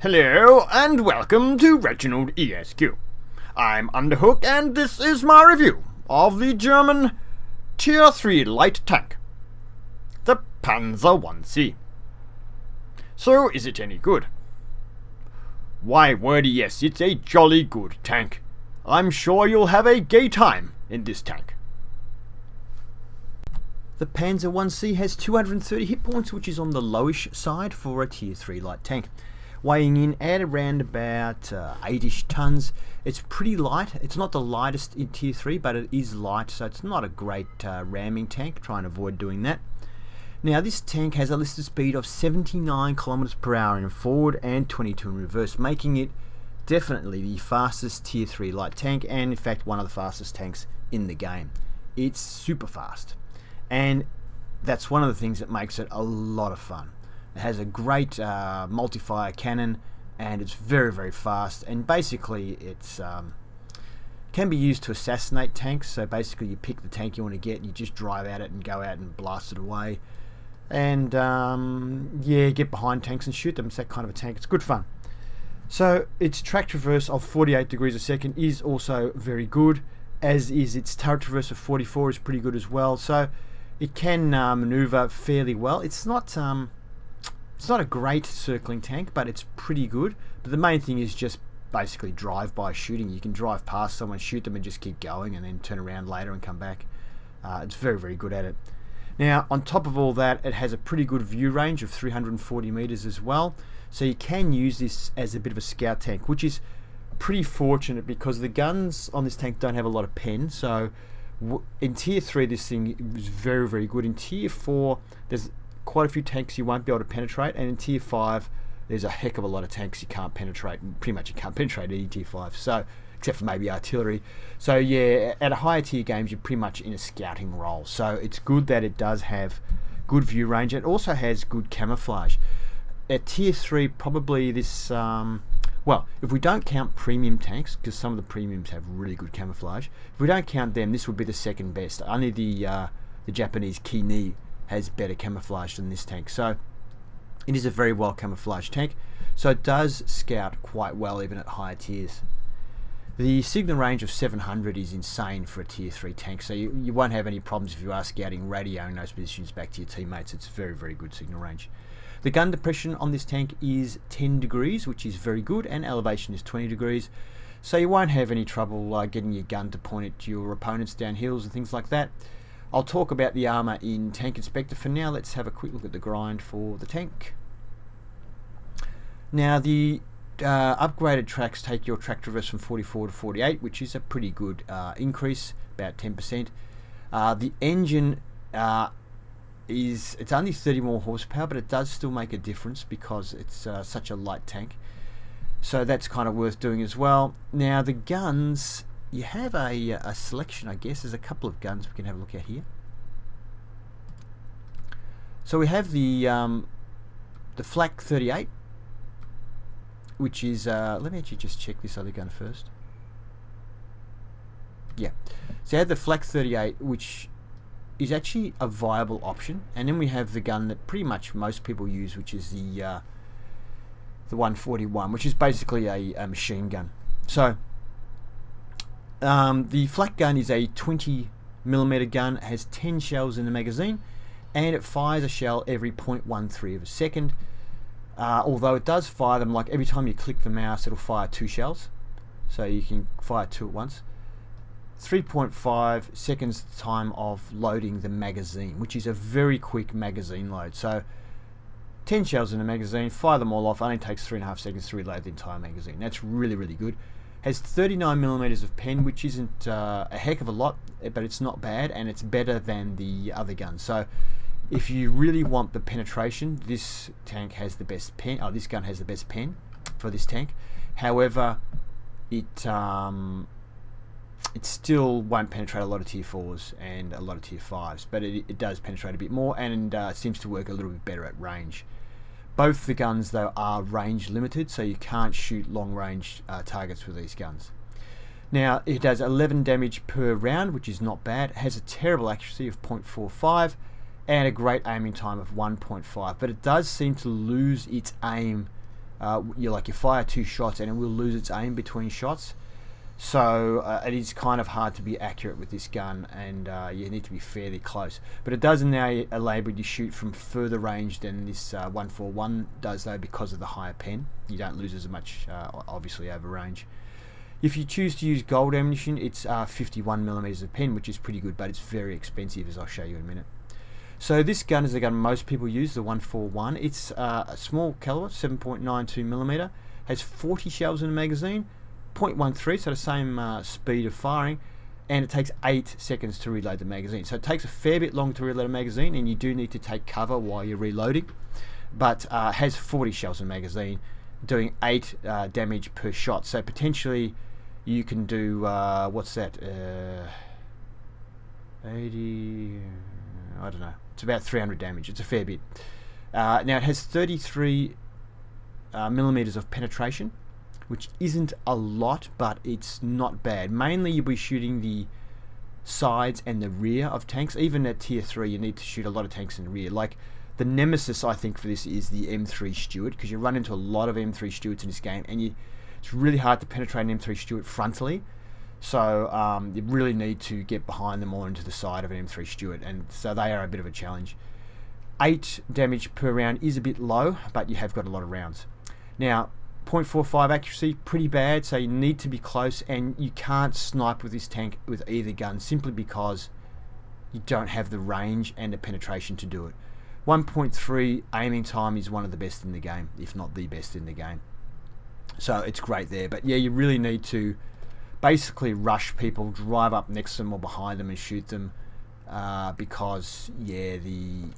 Hello and welcome to ReginaldESQ. I'm Underhook and this is my review of the German Tier 3 light tank, the Pz1c. So is it any good? Why wordy yes, it's a jolly good tank. I'm sure you'll have a gay time in this tank. The Panzer1c has 230 hit points, which is on the lowish side for a Tier 3 light tank. Weighing in at around about 8ish tons. It's pretty light. It's not the lightest in Tier 3, but it is light, so it's not a great ramming tank. Try and avoid doing that. Now, this tank has a listed speed of 79 kilometers per hour in forward and 22 in reverse, making it definitely the fastest Tier 3 light tank, and in fact one of the fastest tanks in the game. It's super fast, and that's one of the things that makes it a lot of fun. It has a great multi-fire cannon, and it's very, very fast, and basically it's can be used to assassinate tanks. So basically you pick the tank you want to get and you just drive at it and go out and blast it away, and yeah, get behind tanks and shoot them. It's that kind of a tank. It's good fun. So its track traverse of 48 degrees a second is also very good, as is its turret traverse of 44 is pretty good as well. So it can maneuver fairly well. It's not a great circling tank, but it's pretty good. But the main thing is just basically drive-by shooting. You can drive past someone, shoot them, and just keep going, and then turn around later and come back. It's very, very good at it. Now, on top of all that, it has a pretty good view range of 340 meters as well. So you can use this as a bit of a scout tank, which is pretty fortunate because the guns on this tank don't have a lot of pen. So in Tier 3, this thing is very, very good. In Tier 4, there's quite a few tanks you won't be able to penetrate, and in Tier 5 there's a heck of a lot of tanks you can't penetrate. Pretty much you can't penetrate any Tier 5, so except for maybe artillery. So yeah, at a higher tier games you're pretty much in a scouting role, so it's good that it does have good view range. It also has good camouflage. At Tier 3 probably this well, if we don't count premium tanks, because some of the premiums have really good camouflage, if we don't count them, this would be the second best. Only the Japanese Kini has better camouflage than this tank. So it is a very well camouflaged tank, so it does scout quite well even at higher tiers. The signal range of 700 is insane for a Tier 3 tank, so you won't have any problems if you are scouting, radioing those positions back to your teammates. It's very, very good signal range. The gun depression on this tank is 10 degrees, which is very good, and elevation is 20 degrees, so you won't have any trouble getting your gun to point at your opponents down hills and things like that. I'll talk about the armour in Tank Inspector. For now, let's have a quick look at the grind for the tank. Now, the upgraded tracks take your track traverse from 44 to 48, which is a pretty good increase, about 10%. The engine it's only 30 more horsepower, but it does still make a difference because it's such a light tank. So that's kind of worth doing as well. Now, the guns, you have a selection, I guess. There's a couple of guns we can have a look at here. So we have the Flak 38, which is let me actually just check this other gun first. Yeah, so you have the Flak 38, which is actually a viable option, and then we have the gun that pretty much most people use, which is the 141, which is basically a machine gun. So the Flak gun is a 20mm gun. It has 10 shells in the magazine, and it fires a shell every 0.13 of a second. Although it does fire them, like every time you click the mouse, it'll fire 2 shells. So you can fire 2 at once. 3.5 seconds time of loading the magazine, which is a very quick magazine load. So 10 shells in the magazine, fire them all off, only takes 3.5 seconds to reload the entire magazine. That's really, really good. Has 39mm of pen, which isn't a heck of a lot, but it's not bad, and it's better than the other guns. So if you really want the penetration, this tank has the best pen. Oh, this gun has the best pen for this tank. However, it still won't penetrate a lot of Tier 4s and a lot of Tier 5s, but it does penetrate a bit more, and seems to work a little bit better at range. Both the guns, though, are range limited, so you can't shoot long range targets with these guns. Now, it does 11 damage per round, which is not bad. It has a terrible accuracy of 0.45 and a great aiming time of 1.5, but it does seem to lose its aim you fire 2 shots and it will lose its aim between shots. So it is kind of hard to be accurate with this gun, and you need to be fairly close. But it does now enable you to shoot from further range than this 141 does, though, because of the higher pen. You don't lose as much, obviously, over range. If you choose to use gold ammunition, it's 51mm of pen, which is pretty good, but it's very expensive, as I'll show you in a minute. So this gun is the gun most people use, the 141. It's a small caliber, 7.92mm, has 40 shells in the magazine, 0.13, so the same speed of firing, and it takes 8 seconds to reload the magazine. So it takes a fair bit long to reload a magazine, and you do need to take cover while you're reloading, but has 40 shells in the magazine, doing 8 damage per shot. So potentially you can do, what's that, 80, I don't know, it's about 300 damage. It's a fair bit. Now it has 33 millimeters of penetration, which isn't a lot, but it's not bad. Mainly you'll be shooting the sides and the rear of tanks. Even at tier 3 you need to shoot a lot of tanks in the rear. Like the nemesis I think for this is the M3 Stuart, because you run into a lot of M3 Stuarts in this game, and it's really hard to penetrate an M3 Stuart frontally. So you really need to get behind them or into the side of an M3 Stuart, and so they are a bit of a challenge. 8 damage per round is a bit low, but you have got a lot of rounds. Now 0.45 accuracy, pretty bad, so you need to be close, and you can't snipe with this tank with either gun simply because you don't have the range and the penetration to do it. 1.3 aiming time is one of the best in the game, if not the best in the game. So it's great there, but yeah, you really need to basically rush people, drive up next to them or behind them and shoot them, because yeah, the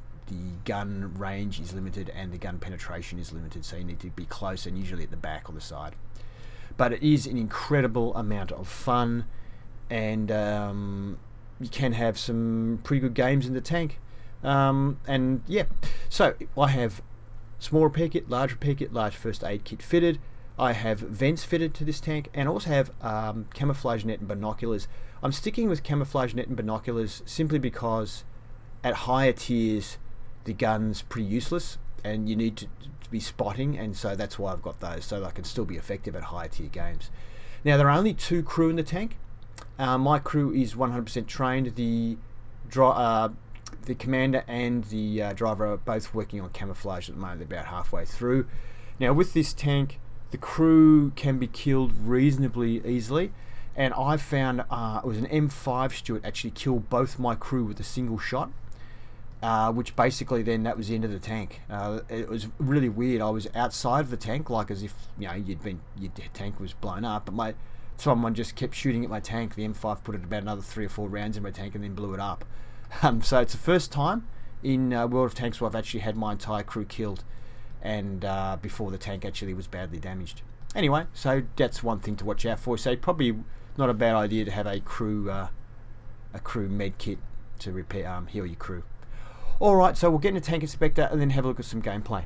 gun range is limited and the gun penetration is limited, so you need to be close and usually at the back or the side. But it is an incredible amount of fun, and you can have some pretty good games in the tank. And yeah, so I have small repair kit, large repair kit, large first aid kit fitted. I have vents fitted to this tank, and also have camouflage net and binoculars. I'm sticking with camouflage net and binoculars simply because at higher tiers the gun's pretty useless and you need to be spotting, and so that's why I've got those, so I can still be effective at higher tier games. Now there are only 2 crew in the tank. My crew is 100% trained. The commander and the driver are both working on camouflage at the moment. They're about halfway through. Now with this tank, the crew can be killed reasonably easily, and I found it was an M5 Stuart actually killed both my crew with a single shot. Which basically then that was the end of the tank. It was really weird. I was outside of the tank, like as if your tank was blown up, but someone just kept shooting at my tank. The M5 put it about another 3 or 4 rounds in my tank and then blew it up. So it's the first time in World of Tanks where I've actually had my entire crew killed, and before the tank actually was badly damaged. Anyway, so that's one thing to watch out for. So probably not a bad idea to have a crew med kit to repair heal your crew. Alright, so we'll get in a tank inspector and then have a look at some gameplay.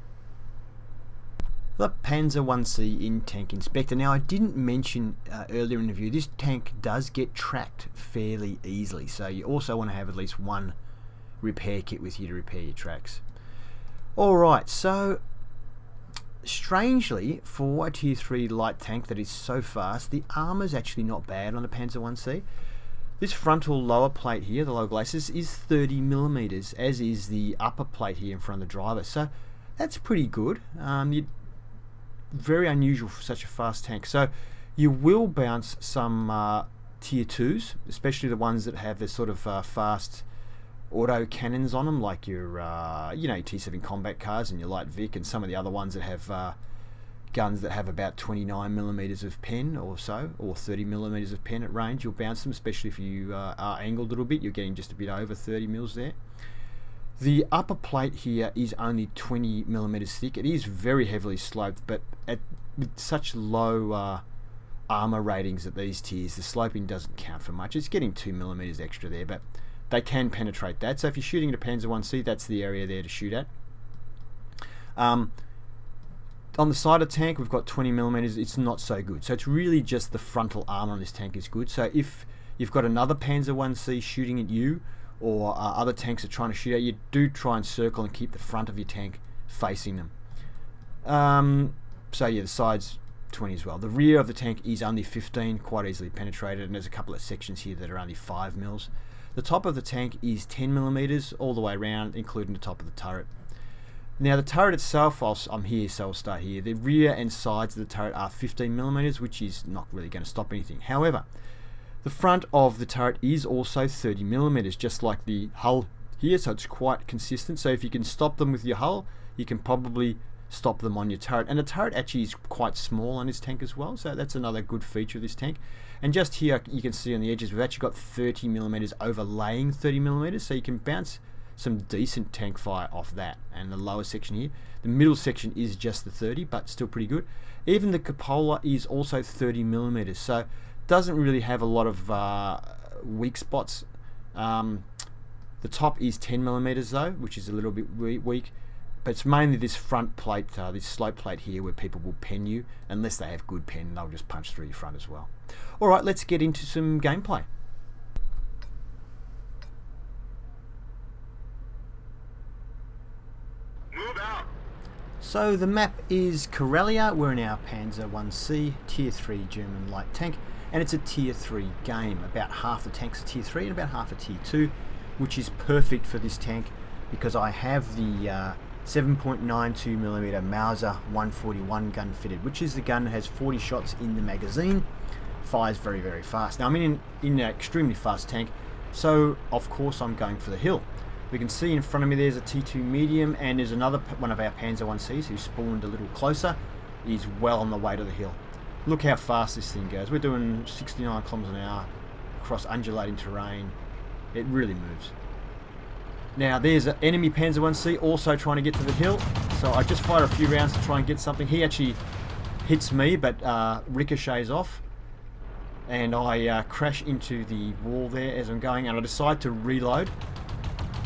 The Pz1c in tank inspector. Now I didn't mention earlier in the review, this tank does get tracked fairly easily, so you also want to have at least one repair kit with you to repair your tracks. Alright, so strangely for a tier 3 light tank that is so fast, the armor's actually not bad on the Pz1c. This frontal lower plate here, the lower glacis, is 30mm, as is the upper plate here in front of the driver. So that's pretty good. Very unusual for such a fast tank. So you will bounce some tier 2s, especially the ones that have this sort of fast auto cannons on them, like your T7 combat cars and your light Vic, and some of the other ones that have guns that have about 29mm of pen or so, or 30mm of pen at range. You'll bounce them, especially if you are angled a little bit. You're getting just a bit over 30 mils there. The upper plate here is only 20mm thick. It is very heavily sloped, but with such low armor ratings at these tiers, the sloping doesn't count for much. It's getting 2mm extra there, but they can penetrate that. So if you're shooting at a Panzer1c, that's the area there to shoot at. On the side of the tank, we've got 20mm. It's not so good. So it's really just the frontal armor on this tank is good. So if you've got another Panzer1c shooting at you, or other tanks are trying to shoot at you, do try and circle and keep the front of your tank facing them. So yeah, the side's 20 as well. The rear of the tank is only 15, quite easily penetrated, and there's a couple of sections here that are only 5 mils. The top of the tank is 10 millimeters all the way around, including the top of the turret. Now the turret itself, I'm here, so I'll start here. The rear and sides of the turret are 15 millimeters, which is not really going to stop anything. However, the front of the turret is also 30 millimeters, just like the hull here, so it's quite consistent. So if you can stop them with your hull, you can probably stop them on your turret. And the turret actually is quite small on this tank as well, so that's another good feature of this tank. And just here you can see on the edges we've actually got 30 millimeters overlaying 30 millimeters, so you can bounce some decent tank fire off that. And the lower section here, the middle section is just the 30, but still pretty good. Even the cupola is also 30 millimeters, so doesn't really have a lot of weak spots. The top is 10 millimeters though, which is a little bit weak. But it's mainly this front plate, this slope plate here, where people will pen you. Unless they have good pen, they'll just punch through your front as well. Alright, let's get into some gameplay. Move out. So the map is Karelia. We're in our Panzer 1c, Tier 3 German light tank. And it's a Tier 3 game. About half the tanks are Tier 3 and about half are Tier 2, which is perfect for this tank because I have the 7.92mm Mauser 141 gun fitted, which is the gun that has 40 shots in the magazine, fires very, very fast. Now I'm in an extremely fast tank, so of course I'm going for the hill. We can see in front of me there's a T2 medium, and there's another one of our Panzer 1Cs who spawned a little closer. He's well on the way to the hill. Look how fast this thing goes. We're doing 69 kilometers an hour across undulating terrain. It really moves. Now there's an enemy Panzer 1C also trying to get to the hill, so I just fired a few rounds to try and get something. He actually hits me but ricochets off, and I crash into the wall there as I'm going, and I decide to reload.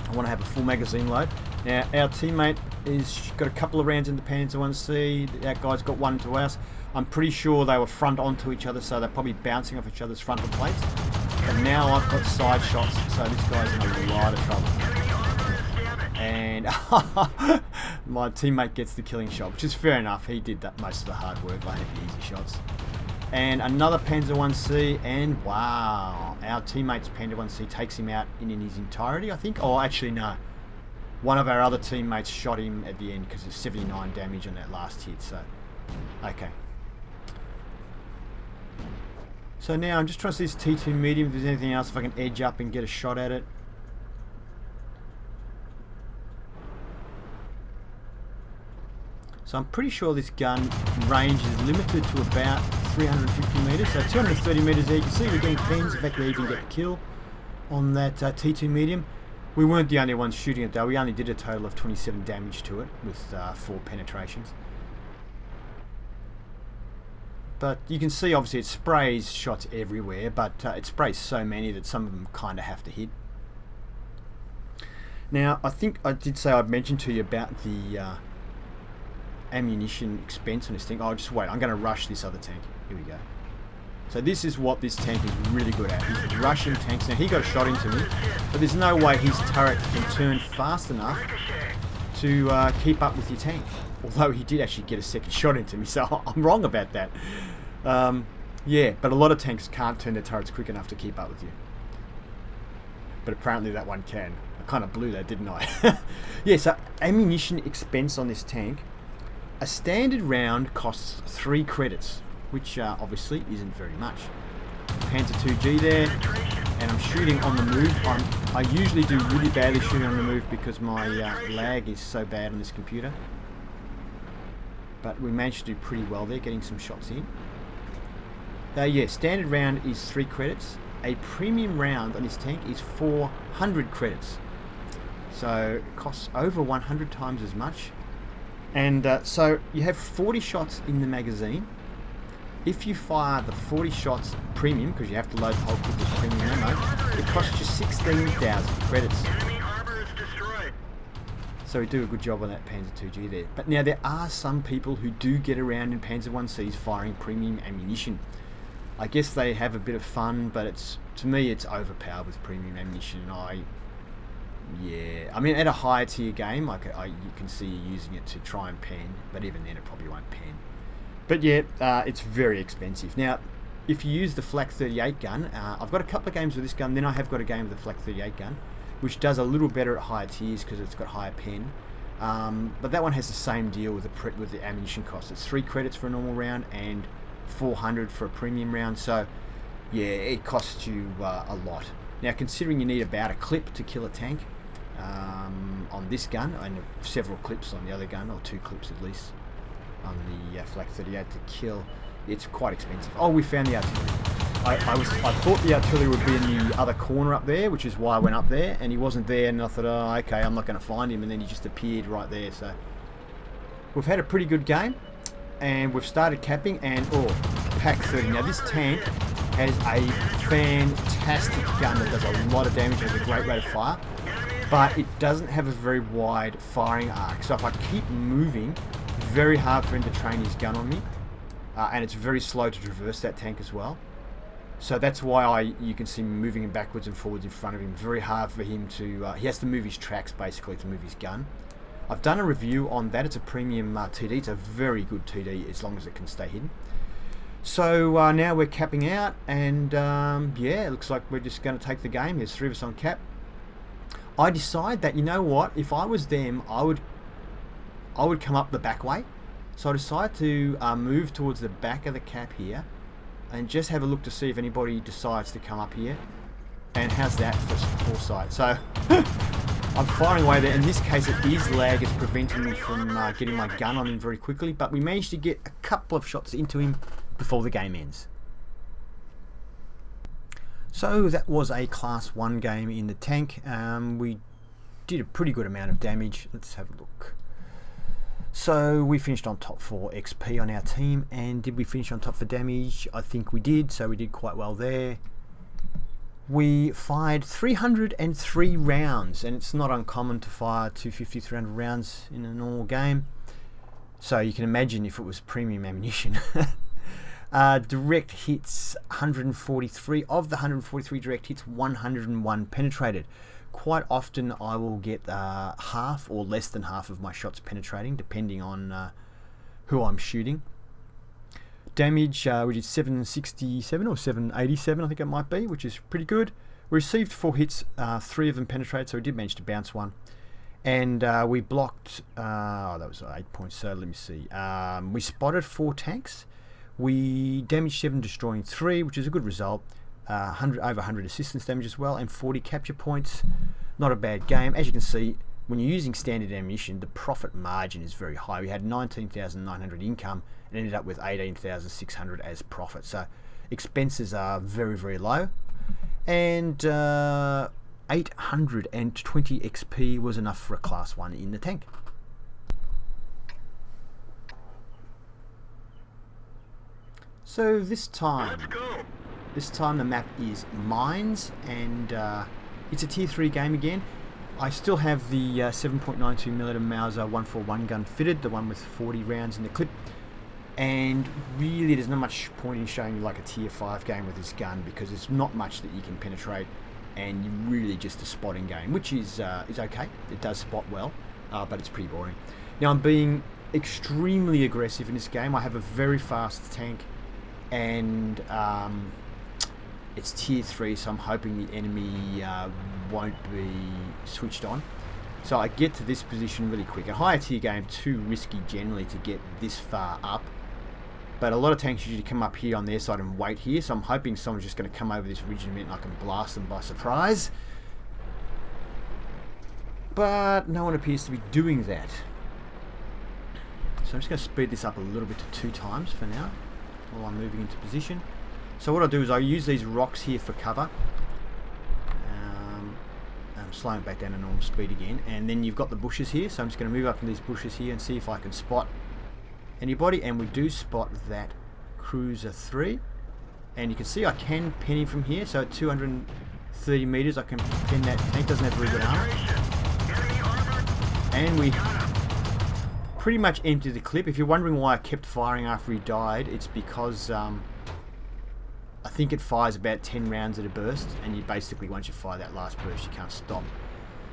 I want to have a full magazine load. Now our teammate is got a couple of rounds in the Panzer 1C, that guy's got one to us. I'm pretty sure they were front onto each other, so they're probably bouncing off each other's frontal plates. But now I've got side shots, so this guy's in a lot of trouble. And my teammate gets the killing shot, which is fair enough. He did that most of the hard work. I had the easy shots. And another Panzer 1C, and wow, our teammate's Panzer 1C takes him out in his entirety, I think. Oh, actually no. One of our other teammates shot him at the end because there's 79 damage on that last hit. So, okay. So now I'm just trying to see this T2 medium, if there's anything else, if I can edge up and get a shot at it. So I'm pretty sure this gun range is limited to about 350 meters. So 230 meters there, you can see we're getting pens. In fact, we even get a kill on that T2 medium. We weren't the only ones shooting it though. We only did a total of 27 damage to it with 4 penetrations. But you can see obviously it sprays shots everywhere, but it sprays so many that some of them kind of have to hit. Now I think I did say I'd mentioned to you about the ammunition expense on this thing. Oh, just wait, I'm going to rush this other tank. Here we go. So this is what this tank is really good at. He's rushing tanks. Now he got a shot into me, but there's no way his turret can turn fast enough to keep up with your tank. Although he did actually get a second shot into me, so I'm wrong about that. Yeah, but a lot of tanks can't turn their turrets quick enough to keep up with you. But apparently that one can. I kind of blew that, didn't I? Yeah, so ammunition expense on this tank. A standard round costs 3 credits, which obviously isn't very much. Panzer 2G there, and I'm shooting on the move. I usually do really badly shooting on the move because my lag is so bad on this computer. But we managed to do pretty well there, getting some shots in. Yeah, standard round is 3 credits. A premium round on this tank is 400 credits. So it costs over 100 times as much. And so you have 40 shots in the magazine. If you fire the 40 shots premium, because you have to load the whole clip with premium ammo, it costs you 16,000 credits. So we do a good job on that Panzer 2G there. But now there are some people who do get around in Panzer 1Cs firing premium ammunition. I guess they have a bit of fun, but it's, to me it's overpowered with premium ammunition. Yeah, I mean at a higher tier game, you can see you using it to try and pen, but even then it probably won't pen. But yeah, it's very expensive. Now, if you use the Flak 38 gun, I've got a couple of games with this gun, then I have got a game with the Flak 38 gun, which does a little better at higher tiers because it's got higher pen. But that one has the same deal with the ammunition cost. It's 3 credits for a normal round and 400 for a premium round. So yeah, it costs you a lot. Now, considering you need about a clip to kill a tank on this gun, and several clips on the other gun, or 2 clips at least on the Flak 38 to kill, it's quite expensive. Oh, we found the artillery. I thought the artillery would be in the other corner up there, which is why I went up there, and he wasn't there, and I thought, oh, okay, I'm not going to find him, and then he just appeared right there. So we've had a pretty good game, and we've started capping, and Pack 30. Now, this tank has a fantastic gun that does a lot of damage, has a great rate of fire, but it doesn't have a very wide firing arc. So if I keep moving, very hard for him to train his gun on me, and it's very slow to traverse that tank as well. So that's why you can see me moving him backwards and forwards in front of him. Very hard for him to, he has to move his tracks basically to move his gun. I've done a review on that. It's a premium TD. It's a very good TD as long as it can stay hidden. So now we're capping out, and yeah, it looks like we're just going to take the game. There's 3 of us on cap. I decide that, you know what, if I was them, I would come up the back way. So I decide to move towards the back of the cap here and just have a look to see if anybody decides to come up here. And how's that for foresight? So I'm firing away there. In this case, it is lag. It's preventing me from getting my gun on him very quickly. But we managed to get a couple of shots into him before the game ends. So that was a Class 1 game in the tank. We did a pretty good amount of damage. Let's have a look. So we finished on top for XP on our team, and did we finish on top for damage? I think we did, so we did quite well there. We fired 303 rounds, and it's not uncommon to fire 250, 300 rounds in a normal game. So you can imagine if it was premium ammunition. Direct hits 143. Of the 143 direct hits, 101 penetrated. Quite often I will get half or less than half of my shots penetrating, depending on who I'm shooting. Damage, we did 767 or 787, I think it might be, which is pretty good. We received 4 hits, 3 of them penetrated, so we did manage to bounce one. And we blocked, that was 8 points, so let me see. We spotted 4 tanks. We damaged 7, destroying 3, which is a good result. Over 100 assistance damage as well, and 40 capture points. Not a bad game. As you can see, when you're using standard ammunition, the profit margin is very high. We had 19,900 income and ended up with 18,600 as profit. So expenses are very, very low. And 820 XP was enough for a Class 1 in the tank. So this time the map is Mines, and it's a tier 3 game again. I still have the 7.92mm Mauser 141 gun fitted, the one with 40 rounds in the clip, and really there's not much point in showing you like a tier 5 game with this gun, because there's not much that you can penetrate, and you're really just a spotting game, which is okay. It does spot well, but it's pretty boring. Now I'm being extremely aggressive in this game. I have a very fast tank, and it's tier 3, so I'm hoping the enemy won't be switched on. So I get to this position really quick. A higher tier game, too risky generally to get this far up. But a lot of tanks usually come up here on their side and wait here, so I'm hoping someone's just going to come over this ridge in a minute and I can blast them by surprise. But no one appears to be doing that. So I'm just going to speed this up a little bit to 2 times for now, while I'm moving into position. So what I'll do is I'll use these rocks here for cover. I'm slowing it back down to normal speed again. And then you've got the bushes here, so I'm just going to move up in these bushes here and see if I can spot anybody. And we do spot that Cruiser 3. And you can see I can pin him from here, so at 230 meters I can pin that tank. Doesn't have very good armor. And we pretty much empty the clip. If you're wondering why I kept firing after he died, it's because I think it fires about 10 rounds at a burst, and you basically, once you fire that last burst, you can't stop.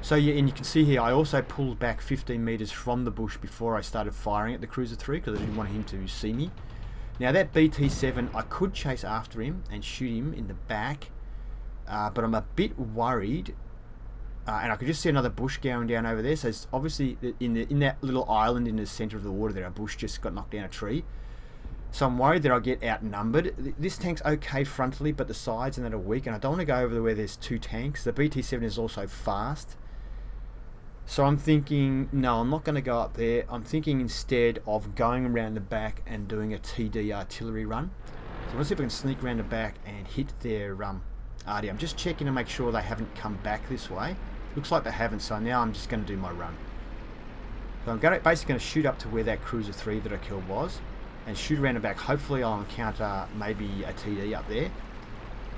So yeah, and you can see here I also pulled back 15 meters from the bush before I started firing at the Cruiser 3, because I didn't want him to see me. Now that BT7, I could chase after him and shoot him in the back, but I'm a bit worried. And I could just see another bush going down over there. So it's obviously in that little island in the centre of the water there, a bush just got knocked down a tree. So I'm worried that I'll get outnumbered. This tank's okay frontally, but the sides and that are weak, and I don't want to go over where there's two tanks. The BT7 is also fast. So I'm thinking, no, I'm not going to go up there. I'm thinking instead of going around the back and doing a TD artillery run. So let's see if I can sneak around the back and hit their RD. I'm just checking to make sure they haven't come back this way. Looks like they haven't, so now I'm just going to do my run. So I'm basically going to shoot up to where that Cruiser 3 that I killed was, and shoot around the back. Hopefully I'll encounter maybe a TD up there,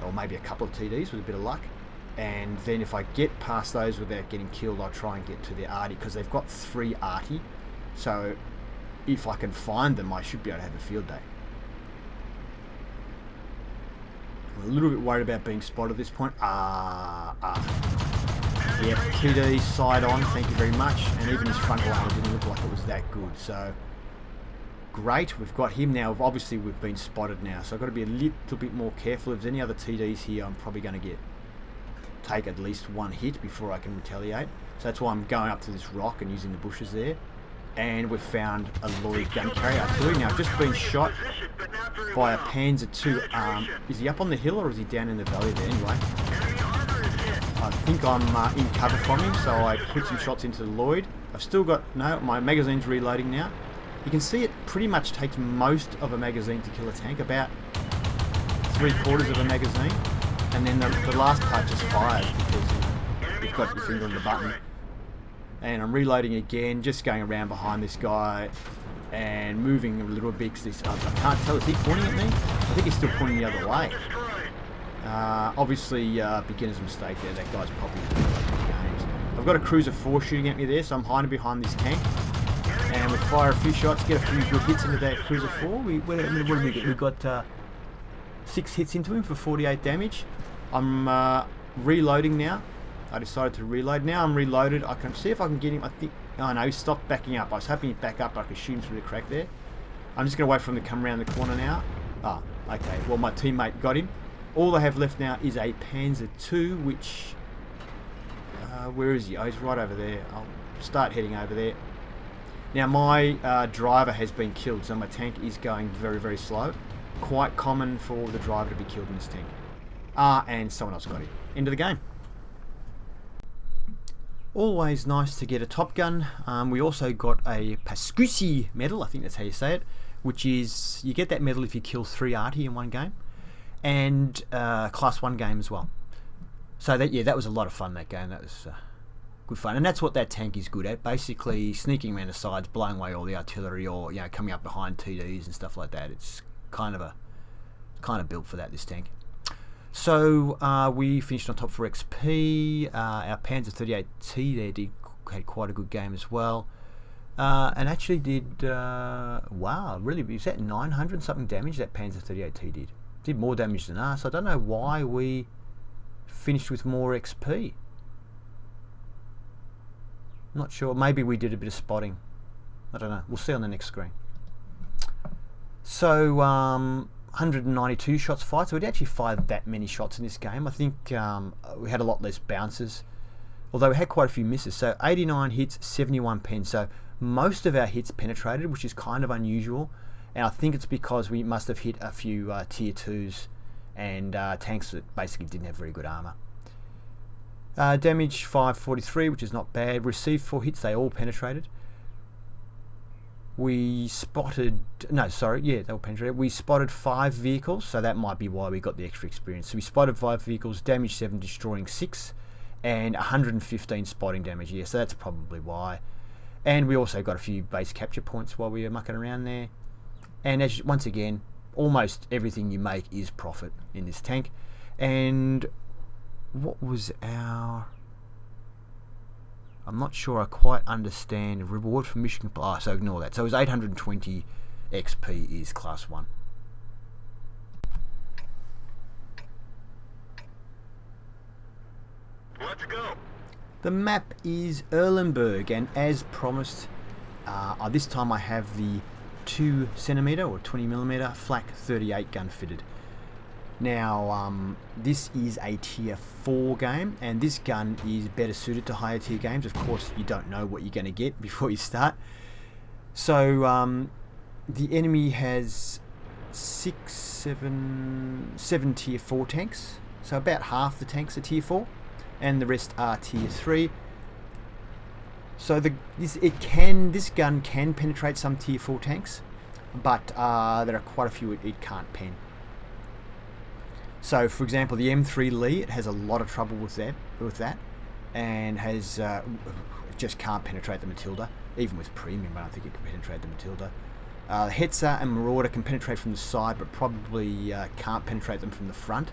or maybe a couple of TDs with a bit of luck. And then if I get past those without getting killed, I'll try and get to their arty, because they've got 3 arty. So if I can find them, I should be able to have a field day. I'm a little bit worried about being spotted at this point. Yeah, TD side on, thank you very much. And even his frontal armor didn't look like it was that good. So great, we've got him now. Obviously we've been spotted now, so I've got to be a little bit more careful. If there's any other TDs here, I'm probably going to take at least one hit before I can retaliate. So that's why I'm going up to this rock and using the bushes there. And we've found a Lloyd gun carrier artillery. Now I've just been shot by a Panzer 2. Is he up on the hill or is he down in the valley there? Anyway, I think I'm in cover from him, so I put some shots into the Lloyd. I've still got, no, my magazine's reloading now. You can see it pretty much takes most of a magazine to kill a tank, about 3/4 of a magazine. And then the last part just fires because you've got your finger on the button. And I'm reloading again, just going around behind this guy and moving a little bit because I can't tell, is he pointing at me? I think he's still pointing the other way. Obviously, beginner's mistake there, that guy's probably games. I've got a Cruiser 4 shooting at me there, so I'm hiding behind this tank. And we fire a few shots, get a few good hits into that Cruiser 4. What did we get? We got 6 hits into him for 48 damage. I'm reloading now. I decided to reload. Now I'm reloaded. I can see if I can get him. I think, oh no, he stopped backing up. I was hoping he'd back up, but I could shoot him through the crack there. I'm just going to wait for him to come around the corner now. Ah, okay. Well, my teammate got him. All I have left now is a Panzer 2, which... where is he? Oh, he's right over there. I'll start heading over there. Now, my driver has been killed, so my tank is going very, very slow. Quite common for the driver to be killed in this tank. And someone else got him. End of the game. Always nice to get a Top Gun. We also got a Pz1c medal, I think that's how you say it, which is, you get that medal if you kill 3 arty in one game, and Class 1 game as well. So that, yeah, that was a lot of fun, that game. That was good fun, and that's what that tank is good at, basically sneaking around the sides, blowing away all the artillery, or, you know, coming up behind TDs and stuff like that. It's kind of built for that, this tank. So we finished on top for XP. Our Panzer 38T there had quite a good game as well, and actually did wow, really, was that 900 something damage that Panzer 38T did more damage than us. I don't know why we finished with more XP. Not sure. Maybe we did a bit of spotting. I don't know. We'll see on the next screen. So 192 shots fired, so we'd actually fired that many shots in this game. I think we had a lot less bounces, although we had quite a few misses. So 89 hits, 71 pen, so most of our hits penetrated, which is kind of unusual, and I think it's because we must have hit a few tier 2s and tanks that basically didn't have very good armor. Damage 543, which is not bad. Received 4 hits, they all penetrated. We spotted, no, sorry, yeah, they were penetrated. We spotted 5 vehicles, so that might be why we got the extra experience. So we spotted 5 vehicles, damage 7, destroying 6, and 115 spotting damage. Yeah, so that's probably why. And we also got a few base capture points while we were mucking around there. And as once again, almost everything you make is profit in this tank. And what was our... I'm not sure I quite understand. Reward for mission... Oh, so ignore that. So it was 820 XP is Class 1. Let's go. The map is Erlenberg, and as promised, this time I have the 22cm or 20mm flak 38 gun fitted. Now, this is a tier 4 game, and this gun is better suited to higher tier games. Of course, you don't know what you're going to get before you start. So, the enemy has 7 tier 4 tanks. So about half the tanks are tier 4, and the rest are tier 3. So this gun can penetrate some tier 4 tanks, but there are quite a few it can't pen. So, for example, the M3 Lee, it has a lot of trouble with that, and has just can't penetrate the Matilda. Even with premium, I don't think it can penetrate the Matilda. Hetzer and Marauder can penetrate from the side, but probably can't penetrate them from the front.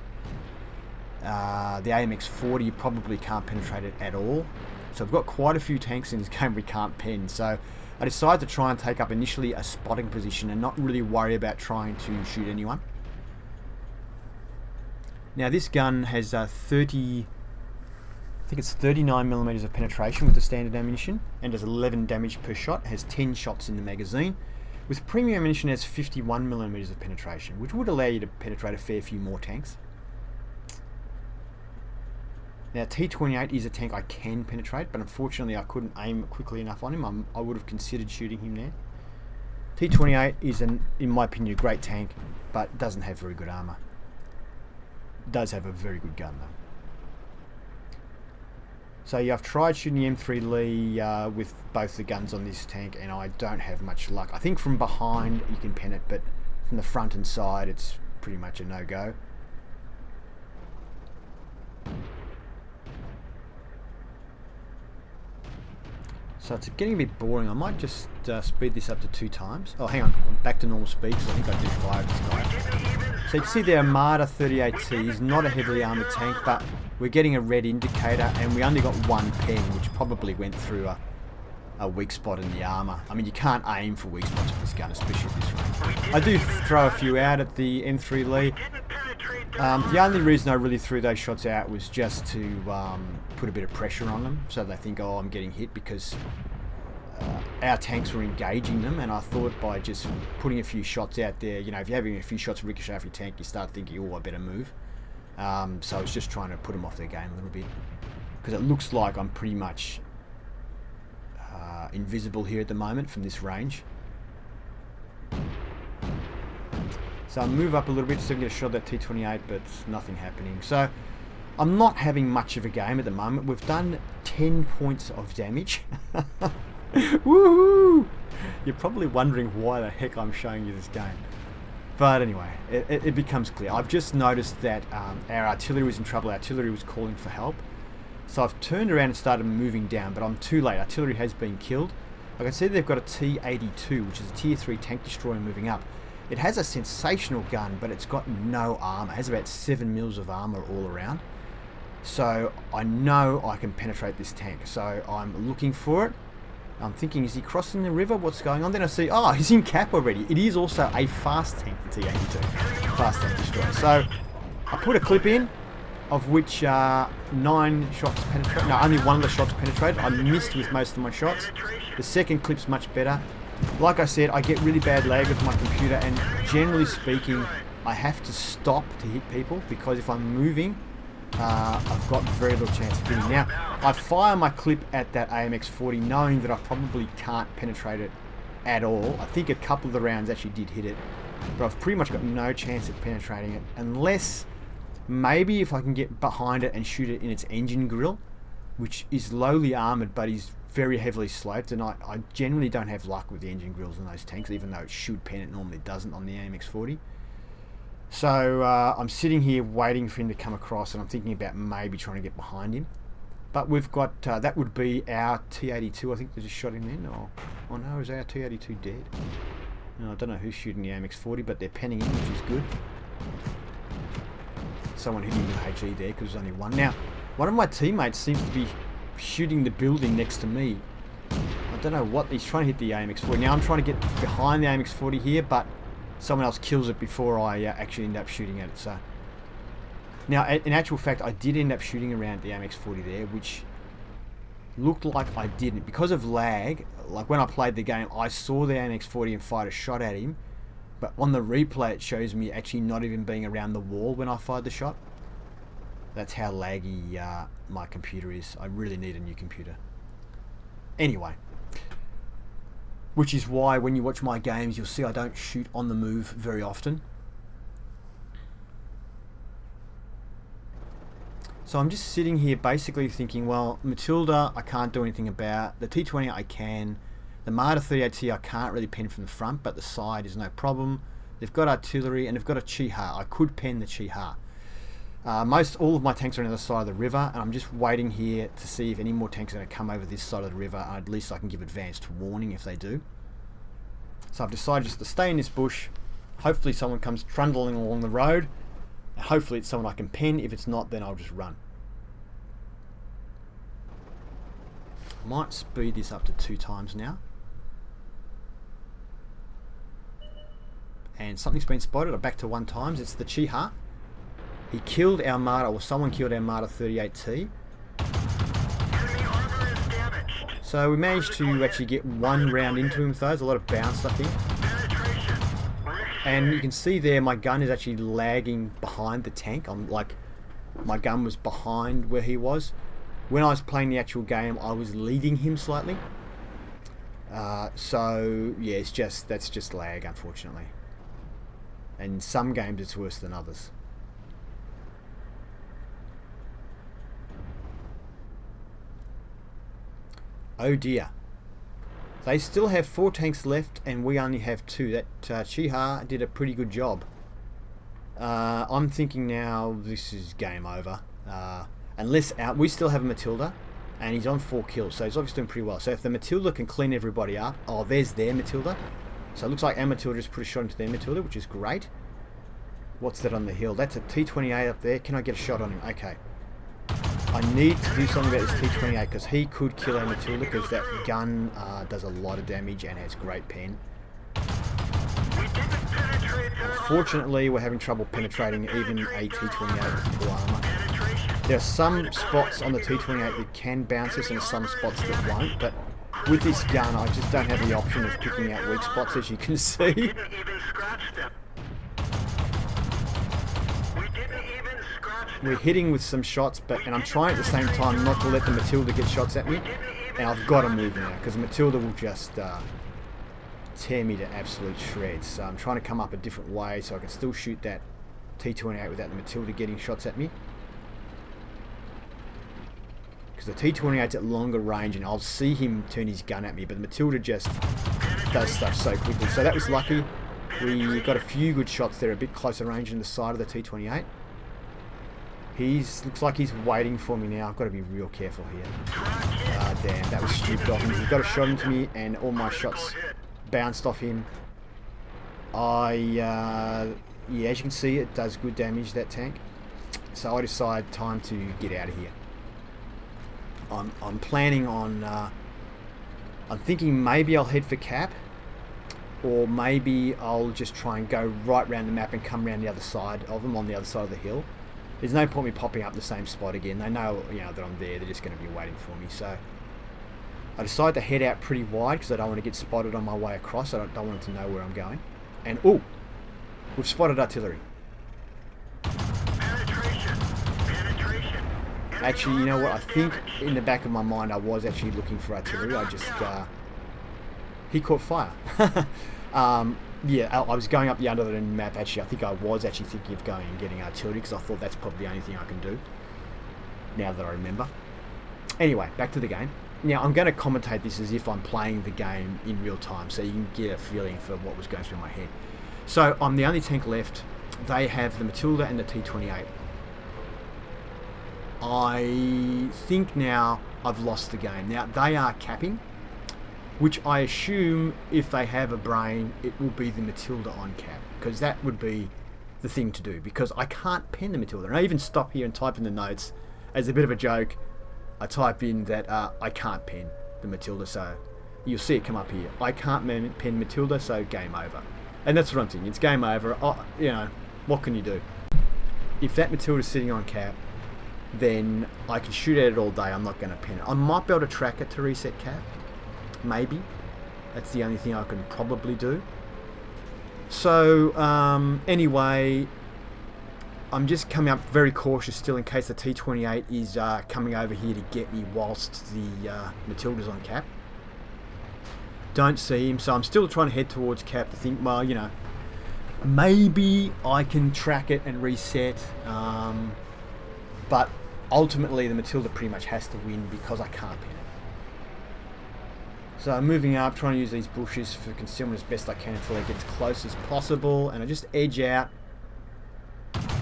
The AMX-40, you probably can't penetrate it at all. So we've got quite a few tanks in this game we can't pen. So I decided to try and take up initially a spotting position and not really worry about trying to shoot anyone. Now this gun has 39mm of penetration with the standard ammunition, and does 11 damage per shot, has 10 shots in the magazine. With premium ammunition it has 51mm of penetration, which would allow you to penetrate a fair few more tanks. Now T28 is a tank I can penetrate, but unfortunately I couldn't aim quickly enough on him. I would have considered shooting him there. T28 is, in my opinion, a great tank, but doesn't have very good armour. Does have a very good gun though. So yeah, I've tried shooting the M3 Lee with both the guns on this tank, and I don't have much luck. I think from behind you can pen it, but from the front and side it's pretty much a no-go. So it's getting a bit boring. I might just speed this up to 2 times. Oh, hang on. I'm back to normal speed because I think I did fire this guy. So you can see the Armada 38C is not a heavily armoured tank, but we're getting a red indicator, and we only got 1 pen, which probably went through a weak spot in the armour. I mean, you can't aim for weak spots with this gun, especially at this range. I do throw a few out at the M3 Lee. The only reason I really threw those shots out was just to put a bit of pressure on them, so they think, oh, I'm getting hit, because our tanks were engaging them, and I thought by just putting a few shots out there, you know, if you're having a few shots ricochet off your tank, you start thinking, oh, I better move. So I was just trying to put them off their game a little bit, because it looks like I'm pretty much invisible here at the moment from this range. So I move up a little bit so I can get a shot at that T28, but nothing happening. So I'm not having much of a game at the moment. We've done 10 points of damage. Woohoo! You're probably wondering why the heck I'm showing you this game. But anyway, it becomes clear. I've just noticed that our artillery was in trouble. Our artillery was calling for help. So I've turned around and started moving down, but I'm too late. Artillery has been killed. I can see they've got a T82, which is a tier 3 tank destroyer moving up. It has a sensational gun, but it's got no armor. It has about 7 mils of armor all around. So I know I can penetrate this tank. So I'm looking for it. I'm thinking, is he crossing the river? What's going on? Then I see, oh, he's in cap already. It is also a fast tank, the T82. Fast tank destroyer. So I put a clip in, of which 9 shots penetrate. No, only 1 of the shots penetrated. I missed with most of my shots. The second clip's much better. Like I said, I get really bad lag with my computer, and generally speaking, I have to stop to hit people, because if I'm moving, I've got very little chance of hitting. Now, I fire my clip at that AMX-40 knowing that I probably can't penetrate it at all. I think a couple of the rounds actually did hit it, but I've pretty much got no chance of penetrating it, unless maybe if I can get behind it and shoot it in its engine grill, which is lowly armoured but is very heavily sloped, and I generally don't have luck with the engine grills in those tanks, even though it should pen, it normally doesn't on the AMX-40. So I'm sitting here waiting for him to come across, and I'm thinking about maybe trying to get behind him. But we've got, that would be our T82, I think they just shot him in, or oh no, is our T82 dead? No, I don't know who's shooting the AMX-40, but they're penning in, which is good. Someone hit him with HE there, because there's only one. Now, one of my teammates seems to be shooting the building next to me. I don't know what, he's trying to hit the AMX-40. Now I'm trying to get behind the AMX-40 here, but someone else kills it before I actually end up shooting at it. So now, in actual fact, I did end up shooting around the AMX-40 there, which looked like I didn't. Because of lag, like when I played the game, I saw the AMX-40 and fired a shot at him, but on the replay it shows me actually not even being around the wall when I fired the shot. That's how laggy my computer is. I really need a new computer. Anyway, which is why when you watch my games, you'll see I don't shoot on the move very often. So I'm just sitting here basically thinking, well, Matilda I can't do anything about. The T-20 I can. The Marder 38C I can't really pen from the front, but the side is no problem. They've got artillery and they've got a Chi-Ha. I could pen the Chi-Ha. All of my tanks are on the other side of the river, and I'm just waiting here to see if any more tanks are going to come over this side of the river, and at least I can give advanced warning if they do. So I've decided just to stay in this bush. Hopefully someone comes trundling along the road. Hopefully it's someone I can pen. If it's not, then I'll just run. I might speed this up to 2 times now. And something's been spotted. I'm back to 1 times. It's the Chi-Ha. He killed our Marder, or someone killed our Marder 38T. So we managed to actually get 1 round into him with those. A lot of bounce, I think. And you can see there my gun is actually lagging behind the tank. My gun was behind where he was. When I was playing the actual game, I was leading him slightly. So yeah, that's just lag, unfortunately. And in some games it's worse than others. Oh dear. They still have 4 tanks left and we only have 2. That Chi-Ha did a pretty good job. I'm thinking now this is game over. Unless we still have a Matilda and he's on 4 kills, so he's obviously doing pretty well. So if the Matilda can clean everybody up, oh, there's their Matilda. So it looks like our Matilda just put a shot into their Matilda, which is great. What's that on the hill? That's a T-28 up there. Can I get a shot on him? Okay. I need to do something about this T-28 because he could kill our Matilda because that gun does a lot of damage and has great pen. Unfortunately, we're having trouble penetrating even a T-28 with full armor. There are some spots on the T-28 that can bounce us and some spots that won't, but with this gun I just don't have the option of picking out weak spots, as you can see. We're hitting with some shots, and I'm trying at the same time not to let the Matilda get shots at me. And I've got to move now, because Matilda will just tear me to absolute shreds. So I'm trying to come up a different way so I can still shoot that T-28 without the Matilda getting shots at me. Because the T-28's at longer range, and I'll see him turn his gun at me, but the Matilda just does stuff so quickly. So that was lucky. We got a few good shots there, a bit closer range in the side of the T-28. Looks like he's waiting for me now. I've got to be real careful here. Damn, that was stupid of him. He got a shot into me and all my shots bounced off him. Yeah, as you can see, it does good damage, that tank. So I decide time to get out of here. I'm planning on... I'm thinking maybe I'll head for Cap. Or maybe I'll just try and go right round the map and come round the other side of them, on the other side of the hill. There's no point me popping up the same spot again. They know, that I'm there. They're just going to be waiting for me. So I decided to head out pretty wide because I don't want to get spotted on my way across. I don't want them to know where I'm going. And oh, we've spotted artillery. Actually, you know what? I think in the back of my mind I was actually looking for artillery. I just he caught fire. Yeah, I was going up the underland map. Actually, I think I was actually thinking of going and getting artillery because I thought that's probably the only thing I can do, now that I remember. Anyway, back to the game. Now, I'm going to commentate this as if I'm playing the game in real time, so you can get a feeling for what was going through my head. So, I'm the only tank left. They have the Matilda and the T-28. I think now I've lost the game. Now, they are capping, which I assume if they have a brain, it will be the Matilda on cap, because that would be the thing to do, because I can't pen the Matilda. And I even stop here and type in the notes as a bit of a joke. I type in that I can't pen the Matilda, so you'll see it come up here. I can't pen Matilda, so game over. And that's what I'm thinking. It's game over. What can you do? If that Matilda's sitting on cap, then I can shoot at it all day. I'm not going to pin it. I might be able to track it to reset cap. Maybe. That's the only thing I can probably do. So, anyway, I'm just coming up very cautious still in case the T28 is coming over here to get me whilst the Matilda's on cap. Don't see him, so I'm still trying to head towards cap to think, well, you know, maybe I can track it and reset. But ultimately, the Matilda pretty much has to win because I can't pin it. So I'm moving up, trying to use these bushes for concealment as best I can until I get as close as possible, and I just edge out.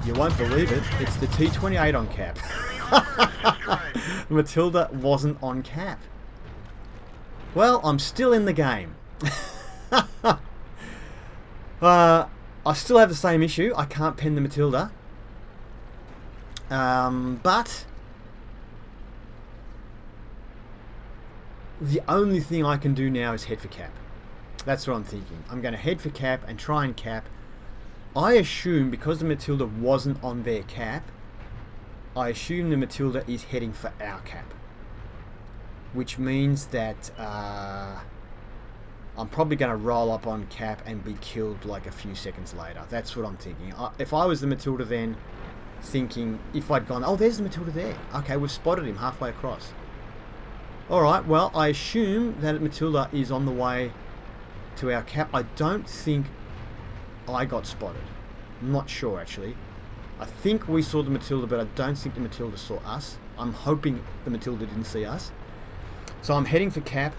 You won't believe it, it's the T28 on cap. Matilda wasn't on cap. Well, I'm still in the game. I still have the same issue. I can't pin the Matilda. But the only thing I can do now is head for cap. That's what I'm thinking. I'm going to head for cap and try and cap. I assume because the Matilda wasn't on their cap, I assume the Matilda is heading for our cap. Which means that I'm probably going to roll up on cap and be killed like a few seconds later. That's what I'm thinking. If I was the Matilda then, thinking, if I'd gone, oh, there's the Matilda there. Okay, we've spotted him halfway across. Alright, well, I assume that Matilda is on the way to our cap. I don't think I got spotted. I'm not sure, actually. I think we saw the Matilda, but I don't think the Matilda saw us. I'm hoping the Matilda didn't see us. So I'm heading for cap,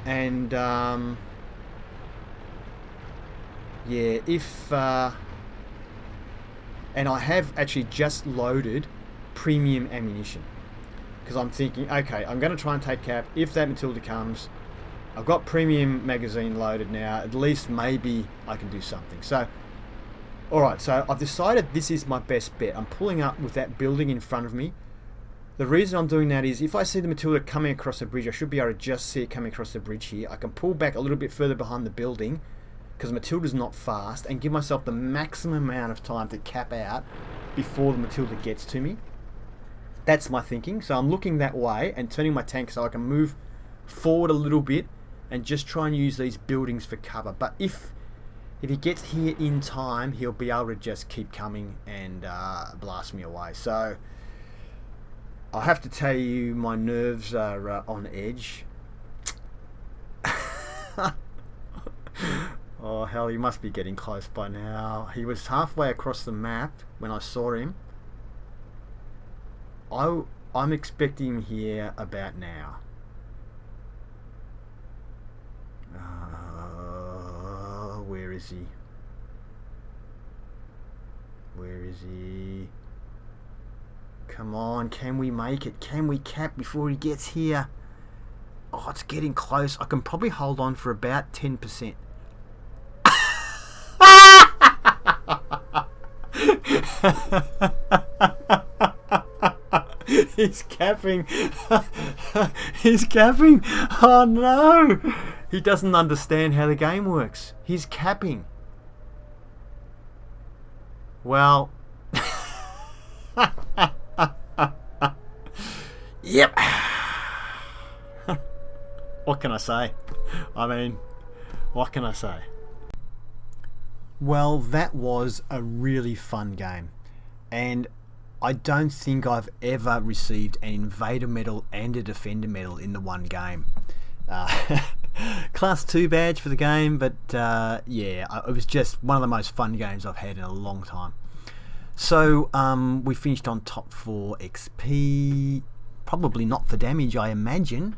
and yeah, if and I have actually just loaded premium ammunition because I'm thinking, okay, I'm going to try and take cap. If that Matilda comes, I've got premium magazine loaded now. At least maybe I can do something. So, alright, so I've decided this is my best bet. I'm pulling up with that building in front of me. The reason I'm doing that is if I see the Matilda coming across the bridge, I should be able to just see it coming across the bridge here. I can pull back a little bit further behind the building because Matilda's not fast and give myself the maximum amount of time to cap out before the Matilda gets to me. That's my thinking. So I'm looking that way and turning my tank so I can move forward a little bit and just try and use these buildings for cover. But if he gets here in time, he'll be able to just keep coming and blast me away. So I have to tell you, my nerves are on edge. Oh hell, he must be getting close by now. He was halfway across the map when I saw him. I'm expecting him here about now. Where is he? Where is he? Come on, can we make it? Can we cap before he gets here? Oh, it's getting close. I can probably hold on for about 10%. He's capping. He's capping. Oh no! He doesn't understand how the game works. He's capping. Well. Yep. What can I say? I mean, what can I say? Well, that was a really fun game, and I don't think I've ever received an Invader medal and a Defender medal in the one game. Class 2 badge for the game, but yeah, it was just one of the most fun games I've had in a long time. So we finished on top 4 XP, probably not for damage, I imagine.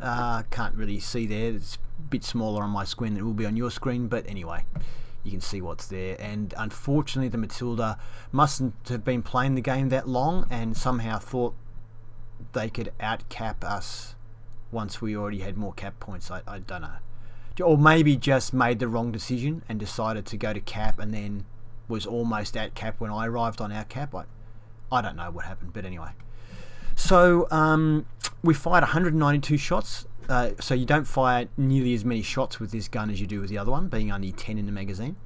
Can't really see there, it's a bit smaller on my screen than it will be on your screen, but anyway, you can see what's there. And unfortunately the Matilda mustn't have been playing the game that long and somehow thought they could outcap us once we already had more cap points. I don't know, or maybe just made the wrong decision and decided to go to cap and then was almost at cap when I arrived on our cap. I don't know what happened, but anyway. So we fired 192 shots, so you don't fire nearly as many shots with this gun as you do with the other one, being only 10 in the magazine.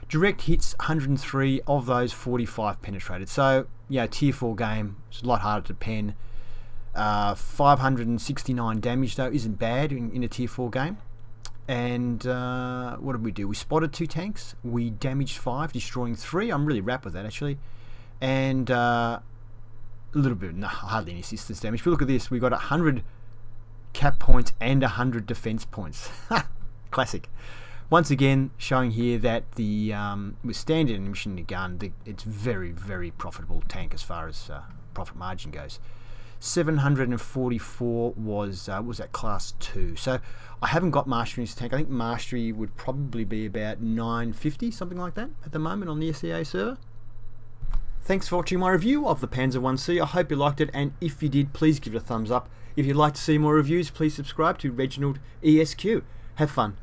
Direct hits 103, of those 45 penetrated. So yeah, tier 4 game, it's a lot harder to pen. 569 damage though isn't bad in a tier 4 game. And what did we do? We spotted 2 tanks. We damaged 5, destroying 3. I'm really wrapped with that actually. And a little bit, hardly any assistance damage. But look at this, we got 100 cap points and 100 defense points. Classic. Once again, showing here that the with standard ammunition gun, it's very, very profitable tank as far as profit margin goes. 744 was at class 2. So I haven't got mastery in this tank. I think mastery would probably be about 950, something like that, at the moment on the SEA server. Thanks for watching my review of the Panzer 1c. I hope you liked it, and if you did, please give it a thumbs up. If you'd like to see more reviews, please subscribe to ReginaldESQ. Have fun.